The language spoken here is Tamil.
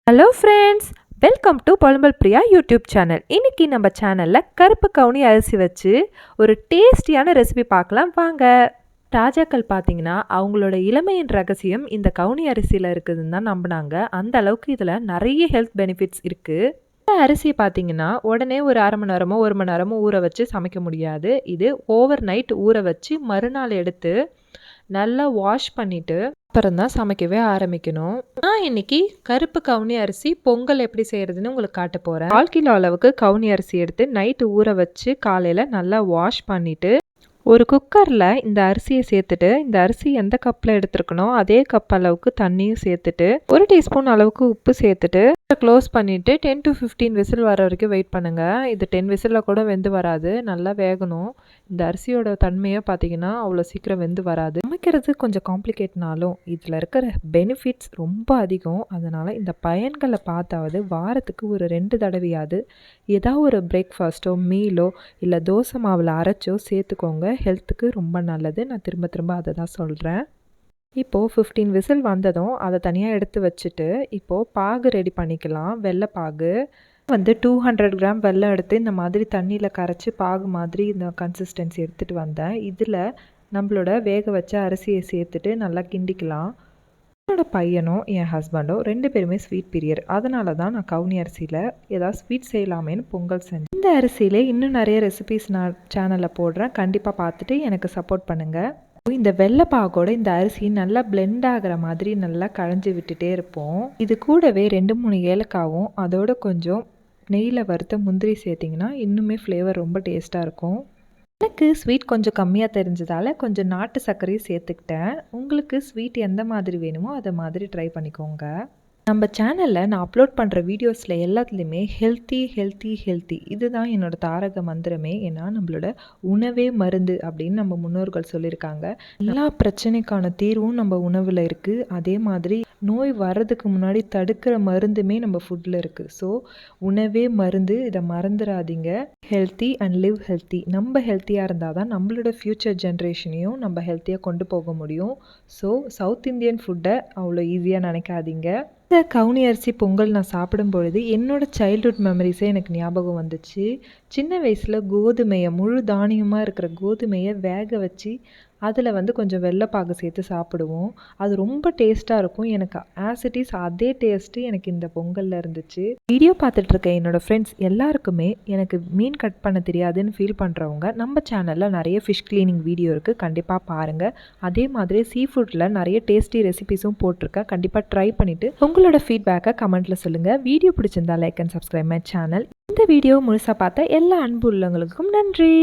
Hello friends, welcome to Polambal Priya YouTube channel. இன்றைக்கி நம்ம சேனலில் கருப்பு கவுனி அரிசி வச்சு ஒரு டேஸ்டியான ரெசிபி பார்க்கலாம் வாங்க. ராஜாக்கள் பார்த்தீங்கன்னா அவங்களோட இளமையின் ரகசியம் இந்த கவுனி அரிசியில் இருக்குதுன்னு தான் நம்பினாங்க. அந்த அளவுக்கு இதில் நிறைய ஹெல்த் பெனிஃபிட்ஸ் இருக்குது. இந்த அரிசி பார்த்தீங்கன்னா உடனே ஒரு அரை மணி நேரமோ 1 மணி நேரமோ ஊற வச்சு சமைக்க முடியாது. இது ஓவர் நைட் ஊற வச்சு மறுநாள் எடுத்து நல்லா வாஷ் பண்ணிவிட்டு அப்புறம் தான் சமைக்கவே ஆரம்பிக்கணும். நான் இன்னைக்கு கருப்பு கவுனி அரிசி பொங்கல் எப்படி செய்கிறதுன்னு உங்களுக்கு காட்ட போகிறேன். 1/4 கிலோ அளவுக்கு கவுனி அரிசி எடுத்து நைட்டு ஊற வச்சு காலையில் நல்லா வாஷ் பண்ணிவிட்டு ஒரு குக்கரில் இந்த அரிசியை சேர்த்துட்டு, இந்த அரிசி எந்த கப்பில் எடுத்துருக்கணும் அதே கப் அளவுக்கு தண்ணியும் சேர்த்துட்டு 1 டீஸ்பூன் அளவுக்கு உப்பு சேர்த்துட்டு க்ளோஸ் பண்ணிவிட்டு 10 to 15 விசில் வர வரைக்கும் வெயிட் பண்ணுங்கள். இது 10 விசிலில் கூட வெந்து வராது, நல்லா வேகணும். இந்த அரிசியோட தன்மையை பார்த்தீங்கன்னா அவ்வளோ சீக்கிரம் வெந்து வராது. சமைக்கிறது கொஞ்சம் காம்ப்ளிகேட்னாலும் இதில் இருக்கிற பெனிஃபிட்ஸ் ரொம்ப அதிகம். அதனால் இந்த பயன்களை பார்த்தாவது வாரத்துக்கு ஒரு 2 தடவையாவது ஏதாவது ஒரு பிரேக்ஃபாஸ்ட்டோ மீலோ இல்லை தோசை மாவில் அரைச்சோ சேர்த்துக்கோங்க. ஹெல்த்துக்கு ரொம்ப நல்லது. நான் திரும்ப திரும்ப அதை தான் சொல்கிறேன். இப்போது 15 விசில் வந்ததும் அதை தனியாக எடுத்து வச்சுட்டு இப்போது பாகு ரெடி பண்ணிக்கலாம். வெள்ளை பாகு 200 கிராம் வெல்லம் எடுத்து இந்த மாதிரி தண்ணியில் கரைச்சி பாகு மாதிரி இந்த கன்சிஸ்டன்சி எடுத்துகிட்டு வந்தேன். இதில் நம்மளோட வேக வச்ச அரிசியை சேர்த்துட்டு நல்லா கிண்டிக்கலாம். என்னோட பையனும் என் ஹஸ்பண்டும் 2 பேருமே ஸ்வீட் பீரியர். அதனால தான் நான் கவுனி அரிசியில் ஏதாவது ஸ்வீட் செய்யலாமேன்னு பொங்கல் செஞ்சேன். இந்த அரிசியிலே இன்னும் நிறைய ரெசிபிஸ் நான் சேனலில் போடுறேன். கண்டிப்பாக பார்த்துட்டு எனக்கு சப்போர்ட் பண்ணுங்கள். இந்த வெள்ளை பாகோட இந்த அரிசி நல்லா பிளெண்ட் ஆகிற மாதிரி நல்லா களைஞ்சி விட்டுட்டே இருப்போம். இது கூடவே 2-3 ஏலக்காவும் அதோட கொஞ்சம் நெய்யில் வறுத்த முந்திரி சேர்த்திங்கன்னா இன்னுமே ஃப்ளேவர் ரொம்ப டேஸ்ட்டாக இருக்கும். எனக்கு ஸ்வீட் கொஞ்சம் கம்மியாக தெரிஞ்சதால் கொஞ்சம் நாட்டு சர்க்கரையும் சேர்த்துக்கிட்டேன். உங்களுக்கு ஸ்வீட் எந்த மாதிரி வேணுமோ அதை மாதிரி ட்ரை பண்ணிக்கோங்க. நம்ம சேனலில் நான் அப்லோட் பண்ணுற வீடியோஸில் எல்லாத்துலேயுமே ஹெல்த்தி இதுதான் என்னோடய தாரக மந்திரமே. ஏன்னா நம்மளோட உணவே மருந்து அப்படின்னு நம்ம முன்னோர்கள் சொல்லியிருக்காங்க. எல்லா பிரச்சனைக்கான தீர்வும் நம்ம உணவில் இருக்குது. அதே மாதிரி நோய் வர்றதுக்கு முன்னாடி தடுக்கிற மருந்துமே நம்ம ஃபுட்டில் இருக்குது. ஸோ உணவே மருந்து, இதை மறந்துடாதீங்க. Healthy and live healthy. நம்ம ஹெல்த்தியாக இருந்தால் தான் நம்மளோட ஃப்யூச்சர் ஜென்ரேஷனையும் நம்ம ஹெல்த்தியாக கொண்டு போக முடியும். ஸோ சவுத் இந்தியன் ஃபுட்டை அவ்வளோ ஈஸியாக நினைக்காதீங்க. இந்த கவுனி அரிசி பொங்கல் நான் சாப்பிடும் பொழுது என்னோடய சைல்ட்ஹுட் மெமரிஸே எனக்கு ஞாபகம் வந்துச்சு. சின்ன வயசில் கோதுமையை முழு தானியமாக இருக்கிற கோதுமையை வேக வச்சு அதில் கொஞ்சம் வெள்ளைப்பாகு சேர்த்து சாப்பிடுவோம். அது ரொம்ப டேஸ்ட்டாக இருக்கும். எனக்கு ஆஸ் இட் இஸ் அதே டேஸ்ட்டு எனக்கு இந்த பொங்கலில் இருந்துச்சு. வீடியோ பார்த்துட்ருக்க என்னோடய ஃப்ரெண்ட்ஸ் எல்லாருக்குமே எனக்கு மீன் கட் பண்ண தெரியாதுன்னு ஃபீல் பண்ணுறவங்க நம்ம சேனலில் நிறைய ஃபிஷ் க்ளீனிங் வீடியோ இருக்குது, கண்டிப்பாக பாருங்கள். அதே மாதிரி சீ ஃபுட்டில் நிறைய டேஸ்டி ரெசிபிஸும் போட்டிருக்கேன். கண்டிப்பாக ட்ரை பண்ணிவிட்டு உங்களோட ஃபீட்பேக்கை கமெண்ட்டில் சொல்லுங்கள். வீடியோ பிடிச்சிருந்தா like and subscribe my channel. இந்த வீடியோ முழுசாக பார்த்த எல்லா அன்பு உள்ளவங்களுக்கும் நன்றி.